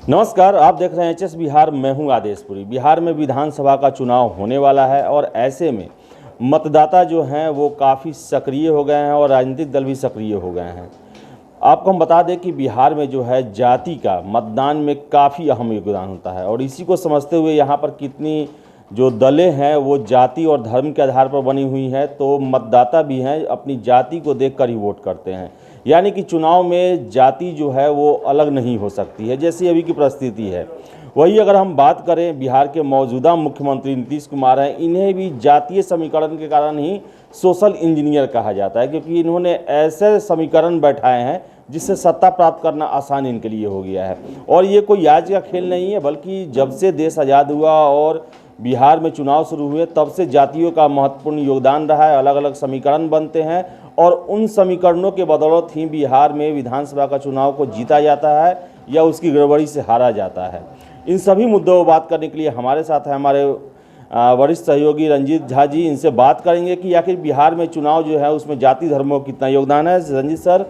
नमस्कार, आप देख रहे हैं एचएस बिहार। मैं हूं आदेशपुरी। बिहार में विधानसभा का चुनाव होने वाला है और ऐसे में मतदाता जो हैं वो काफ़ी सक्रिय हो गए हैं और राजनीतिक दल भी सक्रिय हो गए हैं। आपको हम बता दें कि बिहार में जो है जाति का मतदान में काफ़ी अहम योगदान होता है और इसी को समझते हुए यहाँ पर कितनी जो दलें हैं वो जाति और धर्म के आधार पर बनी हुई हैं, तो मतदाता भी हैं अपनी जाति को देखकर ही वोट करते हैं। यानी कि चुनाव में जाति जो है वो अलग नहीं हो सकती है, जैसी अभी की परिस्थिति है। वही अगर हम बात करें, बिहार के मौजूदा मुख्यमंत्री नीतीश कुमार हैं, इन्हें भी जातीय समीकरण के कारण ही सोशल इंजीनियर कहा जाता है, क्योंकि इन्होंने ऐसे समीकरण बैठाए हैं जिससे सत्ता प्राप्त करना आसान इनके लिए हो गया है। और ये कोई आज का खेल नहीं है, बल्कि जब से देश आज़ाद हुआ और बिहार में चुनाव शुरू हुए तब से जातियों का महत्वपूर्ण योगदान रहा है। अलग अलग समीकरण बनते हैं और उन समीकरणों के बदौलत ही बिहार में विधानसभा का चुनाव को जीता जाता है या उसकी गड़बड़ी से हारा जाता है। इन सभी मुद्दों पर बात करने के लिए हमारे साथ है हमारे वरिष्ठ सहयोगी रंजीत झा जी। इनसे बात करेंगे कि आखिर बिहार में चुनाव जो है उसमें जाति धर्मों का कितना योगदान है। रंजीत सर,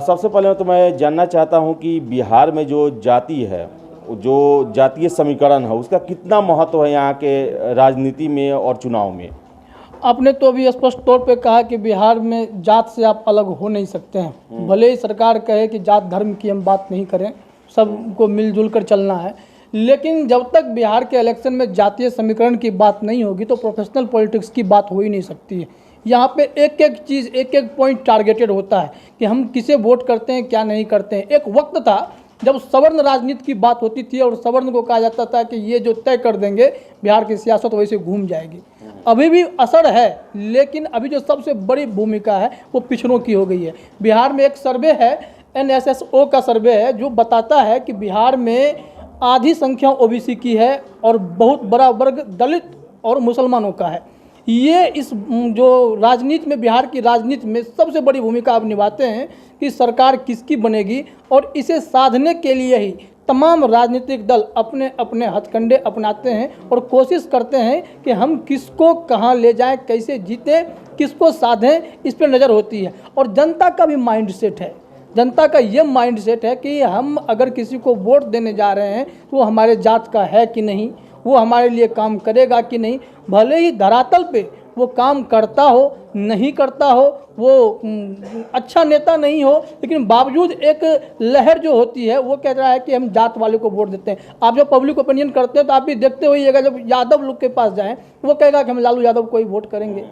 सबसे पहले तो मैं जानना चाहता हूं कि बिहार में जो जाति है, जो जातीय समीकरण है, उसका कितना महत्व है यहाँ के राजनीति में और चुनाव में। आपने तो अभी स्पष्ट तौर पे कहा कि बिहार में जात से आप अलग हो नहीं सकते हैं। भले ही सरकार कहे कि जात धर्म की हम बात नहीं करें, सबको मिलजुल कर चलना है, लेकिन जब तक बिहार के इलेक्शन में जातीय समीकरण की बात नहीं होगी तो प्रोफेशनल पॉलिटिक्स की बात हो ही नहीं सकती है। यहाँ पे एक एक चीज़, एक एक पॉइंट टारगेटेड होता है कि हम किसे वोट करते हैं, क्या नहीं करते हैं। एक वक्त था जब सवर्ण राजनीति की बात होती थी और सवर्ण को कहा जाता था कि ये जो तय कर देंगे बिहार की सियासत वैसे घूम जाएगी। अभी भी असर है, लेकिन अभी जो सबसे बड़ी भूमिका है वो पिछड़ों की हो गई है। बिहार में एक सर्वे है, NSSO का सर्वे है, जो बताता है कि बिहार में आधी संख्या OBC की है और बहुत बड़ा वर्ग दलित और मुसलमानों का है। ये इस जो राजनीति में, बिहार की राजनीति में सबसे बड़ी भूमिका अब निभाते हैं कि सरकार किसकी बनेगी, और इसे साधने के लिए ही तमाम राजनीतिक दल अपने अपने हथकंडे अपनाते हैं और कोशिश करते हैं कि हम किसको कहां ले जाएं, कैसे जीतें, किसको साधें, इस पर नज़र होती है। और जनता का भी माइंड सेट है, जनता का ये माइंड सेट है कि हम अगर किसी को वोट देने जा रहे हैं तो वो हमारे जात का है कि नहीं, वो हमारे लिए काम करेगा कि नहीं। भले ही धरातल पे वो काम करता हो, नहीं करता हो, वो अच्छा नेता नहीं हो, लेकिन बावजूद एक लहर जो होती है वो कह रहा है कि हम जात वाले को वोट देते हैं। आप जब पब्लिक ओपिनियन करते हैं तो आप भी देखते होइएगा, जब यादव लोग के पास जाएं वो कहेगा कि हम लालू यादव को ही वोट करेंगे।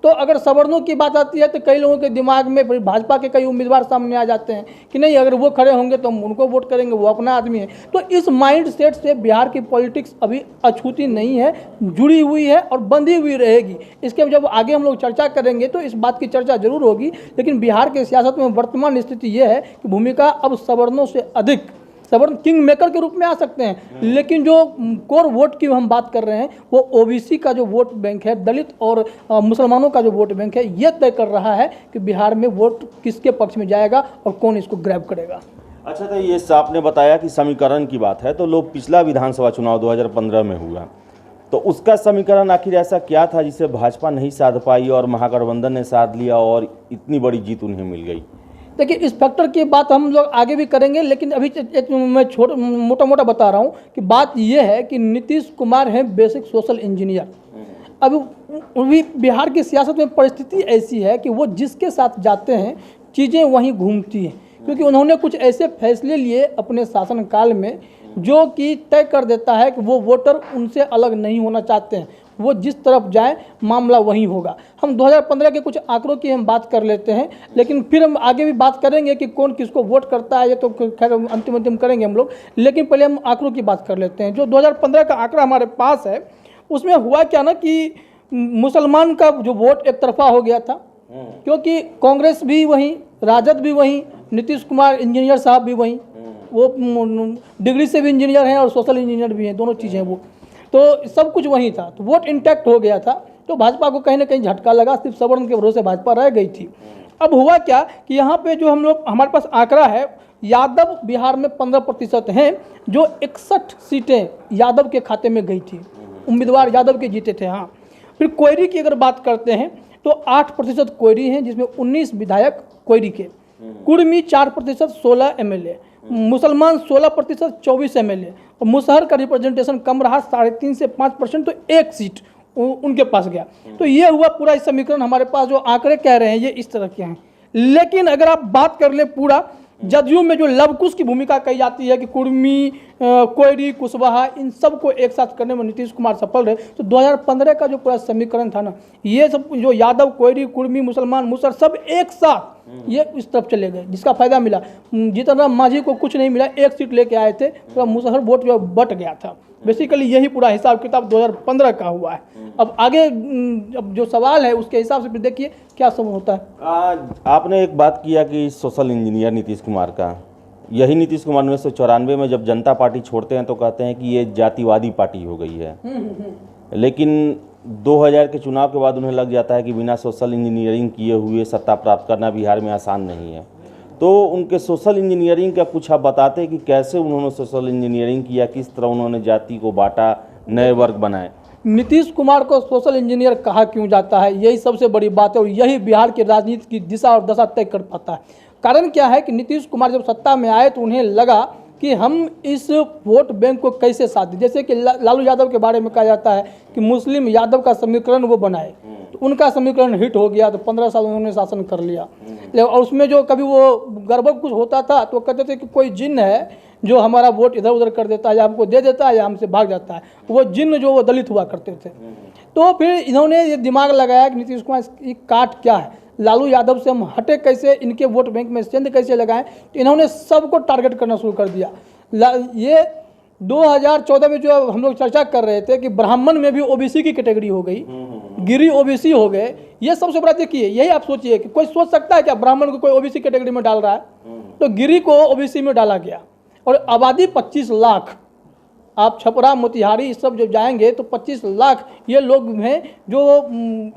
तो अगर सवर्णों की बात आती है तो कई लोगों के दिमाग में भाजपा के कई उम्मीदवार सामने आ जाते हैं कि नहीं, अगर वो खड़े होंगे तो हम उनको वोट करेंगे, वो अपना आदमी है। तो इस माइंड सेट से बिहार की पॉलिटिक्स अभी अछूती नहीं है, जुड़ी हुई है और बंधी हुई रहेगी। इसके जब आगे हम लोग चर्चा करेंगे तो इस बात की चर्चा जरूर होगी, लेकिन बिहार की सियासत में वर्तमान स्थिति ये है कि भूमिका अब सवर्णों से अधिक सवर्ण किंग मेकर के रूप में आ सकते हैं, लेकिन जो कोर वोट की हम बात कर रहे हैं वो OBC का जो वोट बैंक है, दलित और मुसलमानों का जो वोट बैंक है, ये तय कर रहा है कि बिहार में वोट किसके पक्ष में जाएगा और कौन इसको ग्रैब करेगा। अच्छा, तो ये आपने बताया कि समीकरण की बात है, तो लोग पिछला विधानसभा चुनाव 2015 में हुआ, तो उसका समीकरण आखिर ऐसा क्या था जिसे भाजपा नहीं साध पाई और महागठबंधन ने साध लिया और इतनी बड़ी जीत उन्हें मिल गई। देखिए, इस फैक्टर की बात हम लोग आगे भी करेंगे, लेकिन अभी मैं मोटा मोटा बता रहा हूँ कि बात यह है कि नीतीश कुमार हैं बेसिक सोशल इंजीनियर। अभी बिहार की सियासत में परिस्थिति ऐसी है कि वो जिसके साथ जाते हैं चीज़ें वहीं घूमती हैं, क्योंकि उन्होंने कुछ ऐसे फैसले लिए अपने शासनकाल में जो कि तय कर देता है कि वो वोटर उनसे अलग नहीं होना चाहते हैं, वो जिस तरफ जाए मामला वही होगा। हम 2015 के कुछ आंकड़ों की हम बात कर लेते हैं, लेकिन फिर हम आगे भी बात करेंगे कि कौन किसको वोट करता है, ये तो खैर अंतिम करेंगे हम लोग, लेकिन पहले हम आंकड़ों की बात कर लेते हैं। जो 2015 का आंकड़ा हमारे पास है उसमें हुआ क्या ना कि मुसलमान का जो वोट एक तरफा हो गया था, क्योंकि कांग्रेस भी वहीं, राजद भी वहीं, नीतीश कुमार इंजीनियर साहब भी वहीं, वो डिग्री से भी इंजीनियर हैं और सोशल इंजीनियर भी हैं, दोनों चीज़ें वो, तो सब कुछ वहीं था, तो वोट इंटैक्ट हो गया था। तो भाजपा को कहीं ना कहीं झटका लगा, सिर्फ सवर्ण के भरोसे भाजपा रह गई थी। अब हुआ क्या कि यहाँ पे जो हमारे पास आंकड़ा है, यादव बिहार में 15% हैं, जो 61 सीटें यादव के खाते में गई थी, उम्मीदवार यादव के जीते थे। हाँ, फिर कोयरी की अगर बात करते हैं तो 8% कोयरी हैं, जिसमें 19 विधायक कोयरी के, कुर्मी 4%, 16 MLA, मुसलमान 16%, 24 MLA, और मुसहर का रिप्रेजेंटेशन कम रहा, 3.5 से 5%, तो एक सीट उनके पास गया। तो ये हुआ पूरा इस समीकरण। हमारे पास जो आंकड़े कह रहे हैं ये इस तरह के हैं। लेकिन अगर आप बात कर ले पूरा जदयू में जो लवकुश की भूमिका कही जाती है कि कुर्मी, कोयरी, कुशवाहा, इन सब को एक साथ करने में नीतीश कुमार सफल रहे, तो 2015 का जो पूरा समीकरण था ना, ये सब जो यादव, कोयरी, कुर्मी, मुसलमान, मुसहर सब एक साथ ये इस तरफ चले गए, जिसका फायदा मिला। जीतन राम मांझी को कुछ नहीं मिला, एक सीट लेके आए थे, पूरा मुसहर वोट जो बट गया था। बेसिकली यही पूरा हिसाब किताब 2015 का हुआ है। अब आगे अब जो सवाल है उसके हिसाब से फिर देखिए क्या सब होता है। आपने एक बात किया कि सोशल इंजीनियर नीतीश कुमार का, यही नीतीश कुमार 1994 में जब जनता पार्टी छोड़ते हैं तो कहते हैं कि ये जातिवादी पार्टी हो गई है। लेकिन 2000 के चुनाव के बाद उन्हें लग जाता है कि बिना सोशल इंजीनियरिंग किए हुए सत्ता प्राप्त करना बिहार में आसान नहीं है। तो उनके सोशल इंजीनियरिंग का कुछ आप बताते हैं कि कैसे उन्होंने सोशल इंजीनियरिंग किया, किस तरह उन्होंने जाति को बांटा, नए वर्ग बनाए। नीतीश कुमार को सोशल इंजीनियर कहा क्यों जाता है, यही सबसे बड़ी बात है, और यही बिहार की राजनीति की दिशा और दशा तय कर पाता है। कारण क्या है कि नीतीश कुमार जब सत्ता में आए तो उन्हें लगा कि हम इस वोट बैंक को कैसे साथ दें। जैसे कि लालू यादव के बारे में कहा जाता है कि मुस्लिम यादव का समीकरण वो बनाए, तो उनका समीकरण हिट हो गया, तो 15 साल उन्होंने शासन कर लिया। और उसमें जो कभी वो गड़बड़ कुछ होता था तो कहते थे कि कोई जिन्न है जो हमारा वोट इधर उधर कर देता है, या हमको दे देता है या हमसे भाग जाता है। वो जिन्न जो वो दलित हुआ करते थे। तो फिर इन्होंने ये दिमाग लगाया कि नीतीश कुमार की काट क्या है, लालू यादव से हम हटे कैसे, इनके वोट बैंक में सेंध कैसे लगाएं। तो इन्होंने सबको टारगेट करना शुरू कर दिया। ये 2014 में जो हम लोग चर्चा कर रहे थे कि ब्राह्मण में भी ओबीसी की कैटेगरी हो गई, गिरी ओबीसी हो गए, ये सबसे बड़ा देखिए। यही आप सोचिए कि कोई सोच सकता है क्या ब्राह्मण को कोई ओबीसी कैटेगरी में डाल रहा है, तो गिरी को ओबीसी में डाला गया। और आबादी 25 लाख, आप छपरा, मोतिहारी इस सब जब जाएंगे तो 25 लाख ये लोग हैं जो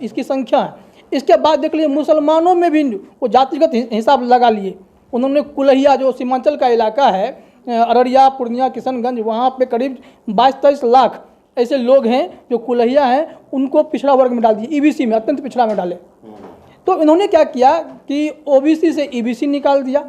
इसकी संख्या है। इसके बाद देख लीजिए मुसलमानों में भी वो जातिगत हिसाब लगा लिए उन्होंने। कुलहिया जो सीमांचल का इलाका है, अररिया, पूर्णिया, किशनगंज, वहाँ पे करीब 22-23 लाख ऐसे लोग हैं जो कुलहिया हैं, उनको पिछड़ा वर्ग में डाल दिए, ईबीसी में, अत्यंत पिछड़ा में डाले। तो इन्होंने क्या किया कि ओबीसी से ईबीसी निकाल दिया,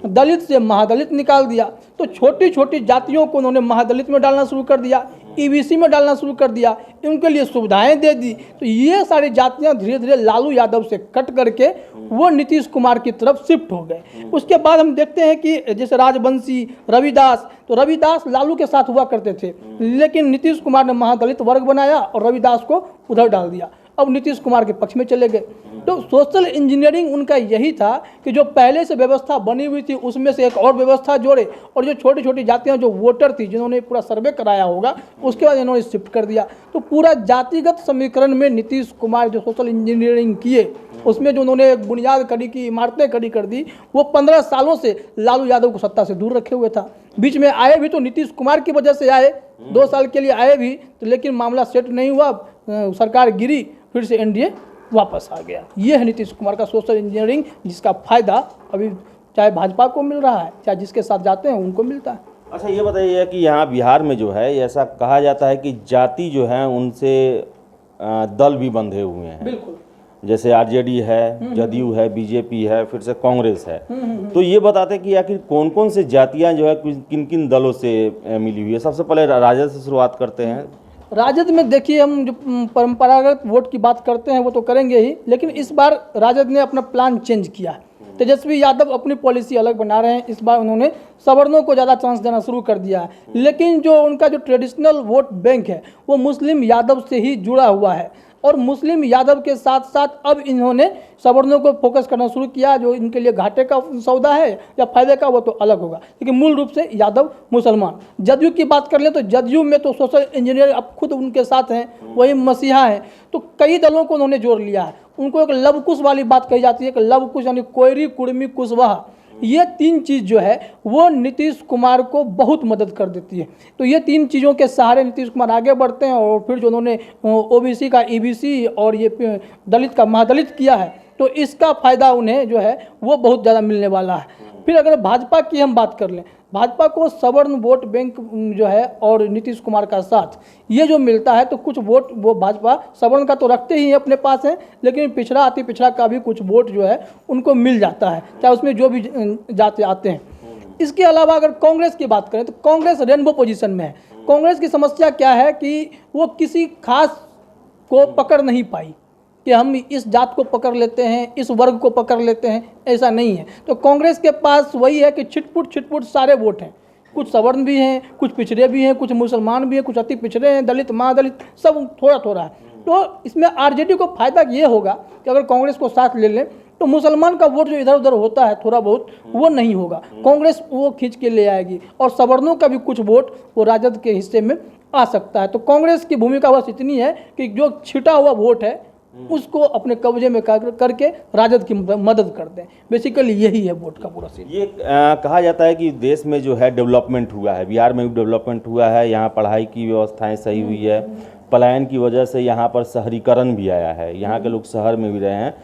दलित से महादलित निकाल दिया। तो छोटी छोटी जातियों को उन्होंने महादलित में डालना शुरू कर दिया, ईबीसी में डालना शुरू कर दिया, उनके लिए सुविधाएं दे दी। तो ये सारी जातियां धीरे धीरे लालू यादव से कट करके वो नीतीश कुमार की तरफ शिफ्ट हो गए। उसके बाद हम देखते हैं कि जैसे राजवंशी, रविदास, तो रविदास लालू के साथ हुआ करते थे, लेकिन नीतीश कुमार ने महादलित वर्ग बनाया और रविदास को उधर डाल दिया। अब नीतीश कुमार के पक्ष में चले गए। तो सोशल इंजीनियरिंग उनका यही था कि जो पहले से व्यवस्था बनी हुई थी उसमें से एक और व्यवस्था जोड़े, और जो छोटी छोटी जातियां जो वोटर थी जिन्होंने पूरा सर्वे कराया होगा उसके बाद इन्होंने शिफ्ट कर दिया। तो पूरा जातिगत समीकरण में नीतीश कुमार जो सोशल इंजीनियरिंग किए उसमें जो उन्होंने एक बुनियाद खड़ी की, इमारतें खड़ी कर दी, वो 15 सालों से लालू यादव को सत्ता से दूर रखे हुए था। बीच में आए भी तो नीतीश कुमार की वजह से आए, 2 साल के लिए आए भी, तो लेकिन मामला सेट नहीं हुआ, सरकार गिरी, फिर से एनडीए वापस आ गया। ये है नीतीश कुमार का सोशल इंजीनियरिंग, जिसका फायदा अभी चाहे भाजपा को मिल रहा है, चाहे जिसके साथ जाते हैं उनको मिलता है। अच्छा, ये बताइए कि यहाँ बिहार में जो है ऐसा कहा जाता है कि जाति जो है उनसे दल भी बंधे हुए हैं। बिल्कुल। जैसे आरजेडी है, जदयू है, बीजेपी है, फिर से कांग्रेस है। तो ये बताते कि आखिर कौन कौन से जातियां जो है किन किन दलों से मिली हुई है। सबसे पहले राजद से शुरुआत करते हैं। राजद में देखिए, हम जो परंपरागत वोट की बात करते हैं वो तो करेंगे ही, लेकिन इस बार राजद ने अपना प्लान चेंज किया। तेजस्वी यादव अपनी पॉलिसी अलग बना रहे हैं। इस बार उन्होंने सवर्णों को ज़्यादा चांस देना शुरू कर दिया है, लेकिन जो उनका जो ट्रेडिशनल वोट बैंक है वो मुस्लिम यादव से ही जुड़ा हुआ है। और मुस्लिम यादव के साथ साथ अब इन्होंने सवर्णों को फोकस करना शुरू किया। जो इनके लिए घाटे का सौदा है या फायदे का वो तो अलग होगा, लेकिन मूल रूप से यादव मुसलमान। जदयू की बात कर ले तो जदयू में तो सोशल इंजीनियर अब खुद उनके साथ हैं, वही मसीहा हैं। तो कई दलों को उन्होंने जोड़ लिया है। उनको एक लवकुश वाली बात कही जाती है कि लवकुश यानी कोयरी, कुर्मी, कुशवाहा, ये 3 चीज़ जो है वो नीतीश कुमार को बहुत मदद कर देती है। तो ये 3 चीज़ों के सहारे नीतीश कुमार आगे बढ़ते हैं। और फिर जो उन्होंने ओबीसी का ईबीसी और ये दलित का महादलित किया है, तो इसका फ़ायदा उन्हें जो है वो बहुत ज़्यादा मिलने वाला है। फिर अगर भाजपा की हम बात कर लें, भाजपा को सवर्ण वोट बैंक जो है और नीतीश कुमार का साथ ये जो मिलता है, तो कुछ वोट वो भाजपा सवर्ण का तो रखते ही अपने पास है, लेकिन पिछड़ा अति पिछड़ा का भी कुछ वोट जो है उनको मिल जाता है, चाहे उसमें जो भी जाते आते हैं। इसके अलावा अगर कांग्रेस की बात करें तो कांग्रेस रेनबो पोजीशन में है। कांग्रेस की समस्या क्या है कि वो किसी खास को पकड़ नहीं पाई कि हम इस जात को पकड़ लेते हैं, इस वर्ग को पकड़ लेते हैं, ऐसा नहीं है। तो कांग्रेस के पास वही है कि छिटपुट सारे वोट हैं, कुछ सवर्ण भी हैं, कुछ पिछड़े भी हैं, कुछ मुसलमान भी हैं, कुछ अति पिछड़े हैं, दलित महादलित सब थोड़ा थोड़ा है। तो इसमें आरजेडी को फायदा ये होगा कि अगर कांग्रेस को साथ ले लें तो मुसलमान का वोट जो इधर उधर होता है थोड़ा बहुत, वो नहीं होगा, कांग्रेस वो खींच के ले आएगी और सवर्णों का भी कुछ वोट वो राजद के हिस्से में आ सकता है। तो कांग्रेस की भूमिका बस इतनी है कि जो छिटा हुआ वोट है उसको अपने कब्जे में करके राजद की मदद करते हैं। बेसिकली यही है वोट का पूरा सीन। ये कहा जाता है कि देश में जो है डेवलपमेंट हुआ है, बिहार में भी डेवलपमेंट हुआ है, यहाँ पढ़ाई की व्यवस्थाएं सही हुई है, पलायन की वजह से यहाँ पर शहरीकरण भी आया है, यहाँ के लोग शहर में भी रहे हैं।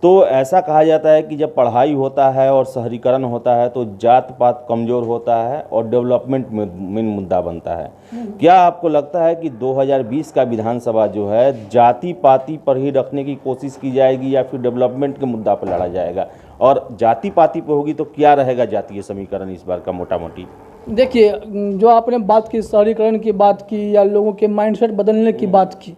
तो ऐसा कहा जाता है कि जब पढ़ाई होता है और शहरीकरण होता है तो जात पात कमज़ोर होता है और डेवलपमेंट मेन मुद्दा बनता है। क्या आपको लगता है कि 2020 का विधानसभा जो है जाति पाति पर ही रखने की कोशिश की जाएगी या फिर डेवलपमेंट के मुद्दा पर लड़ा जाएगा? और जाति पाति पर होगी तो क्या रहेगा जातीय समीकरण इस बार का मोटा मोटी? देखिए, जो आपने बात की शहरीकरण की बात की या लोगों के माइंडसेट बदलने की बात की,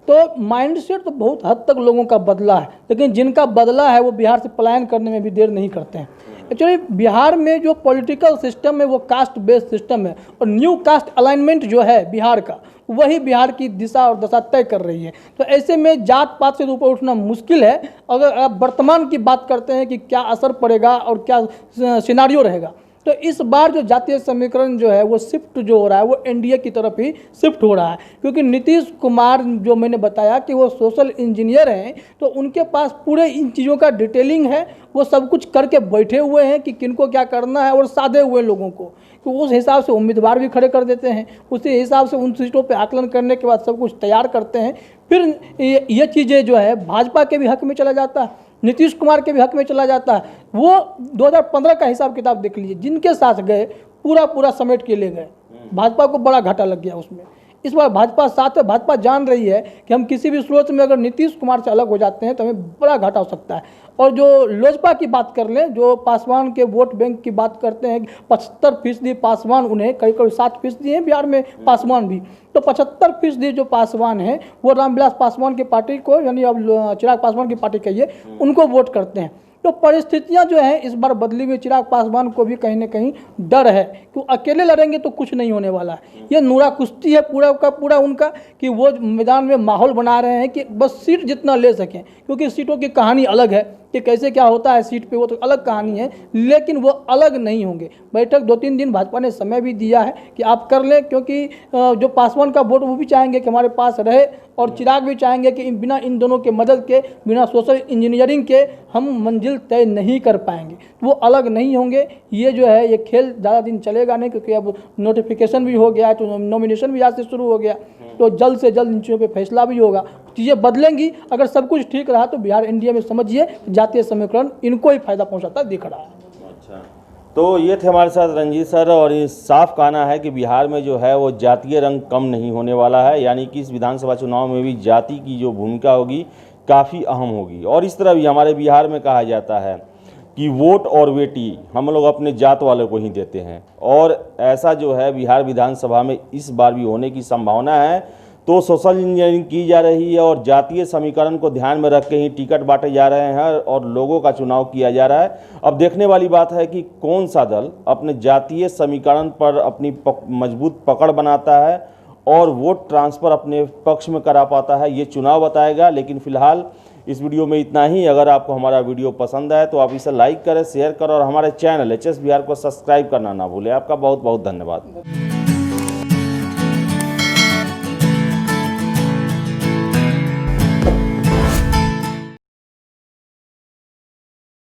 तो माइंडसेट तो बहुत हद तक लोगों का बदला है, लेकिन जिनका बदला है वो बिहार से पलायन करने में भी देर नहीं करते हैं। एक्चुअली बिहार में जो पॉलिटिकल सिस्टम है वो कास्ट बेस्ड सिस्टम है और न्यू कास्ट अलाइनमेंट जो है बिहार का, वही बिहार की दिशा और दशा तय कर रही है। तो ऐसे में जात पात से ऊपर उठना मुश्किल है। अगर आप वर्तमान की बात करते हैं कि क्या असर पड़ेगा और क्या सिनारियो रहेगा, तो इस बार जो जातीय समीकरण जो है वो शिफ्ट जो हो रहा है वो एनडीए की तरफ ही शिफ्ट हो रहा है, क्योंकि नीतीश कुमार जो मैंने बताया कि वो सोशल इंजीनियर हैं, तो उनके पास पूरे इन चीज़ों का डिटेलिंग है, वो सब कुछ करके बैठे हुए हैं कि किनको क्या करना है और साधे हुए लोगों को, तो उस हिसाब से उम्मीदवार भी खड़े कर देते हैं, उसी हिसाब से उन सीटों पर आकलन करने के बाद सब कुछ तैयार करते हैं। फिर ये चीज़ें जो है भाजपा के भी हक में चला जाता है, नीतीश कुमार के भी हक में चला जाता है। वो 2015 का हिसाब किताब देख लीजिए, जिनके साथ गए पूरा समेट के ले गए, भाजपा को बड़ा घाटा लग गया उसमें। इस बार भाजपा साथ है, भाजपा जान रही है कि हम किसी भी सूरत में अगर नीतीश कुमार से अलग हो जाते हैं तो हमें बड़ा घाटा हो सकता है। और जो लोजपा की बात कर लें, जो पासवान के वोट बैंक की बात करते हैं, 75% पासवान उन्हें, करीब 7% हैं बिहार में पासवान भी, तो 75% जो पासवान हैं वो रामविलास पासवान की पार्टी को, यानी अब चिराग पासवान की पार्टी कहिए, उनको वोट करते हैं। तो परिस्थितियां जो हैं इस बार बदली हुई, चिराग पासवान को भी कहीं ना कहीं डर है कि अकेले लड़ेंगे तो कुछ नहीं होने वाला है। ये नूरा कुश्ती है पूरा का पूरा उनका, कि वो मैदान में माहौल बना रहे हैं कि बस सीट जितना ले सकें, क्योंकि सीटों की कहानी अलग है कि कैसे क्या होता है सीट पे, वो तो अलग कहानी है, लेकिन वो अलग नहीं होंगे। बैठक 2-3 दिन भाजपा ने समय भी दिया है कि आप कर लें, क्योंकि जो पासवान का वोट वो भी चाहेंगे कि हमारे पास रहे, और चिराग भी चाहेंगे कि बिना इन दोनों के मदद के, बिना सोशल इंजीनियरिंग के हम मंजिल तय नहीं कर पाएंगे। वो अलग नहीं होंगे। ये जो है ये खेल ज़्यादा दिन चलेगा नहीं, क्योंकि अब नोटिफिकेशन भी हो गया है, तो नॉमिनेशन भी आज से शुरू हो गया, तो जल्द से जल्द इन चीज़ों पर फैसला भी होगा, चीज़ें बदलेंगी। अगर सब कुछ ठीक रहा तो बिहार इंडिया में समझिए जातीय समीकरण इनको ही फायदा पहुंचाता दिख रहा है। अच्छा, तो ये थे हमारे साथ रंजीत सर, और ये साफ कहना है कि बिहार में जो है वो जातीय रंग कम नहीं होने वाला है, यानी कि इस विधानसभा चुनाव में भी जाति की जो भूमिका होगी काफ़ी अहम होगी। और इस तरह भी हमारे बिहार में कहा जाता है कि वोट और बेटी हम लोग अपने जात वाले को ही देते हैं, और ऐसा जो है बिहार विधानसभा में इस बार भी होने की संभावना है। तो सोशल इंजीनियरिंग की जा रही है और जातीय समीकरण को ध्यान में रख के ही टिकट बांटे जा रहे हैं और लोगों का चुनाव किया जा रहा है। अब देखने वाली बात है कि कौन सा दल अपने जातीय समीकरण पर अपनी मजबूत पकड़ बनाता है और वोट ट्रांसफ़र अपने पक्ष में करा पाता है, ये चुनाव बताएगा। लेकिन फिलहाल इस वीडियो में इतना ही। अगर आपको हमारा वीडियो पसंद आए तो आप इसे लाइक करें, शेयर करें और हमारे चैनल HS बिहार को सब्सक्राइब करना ना भूलें। आपका बहुत बहुत धन्यवाद।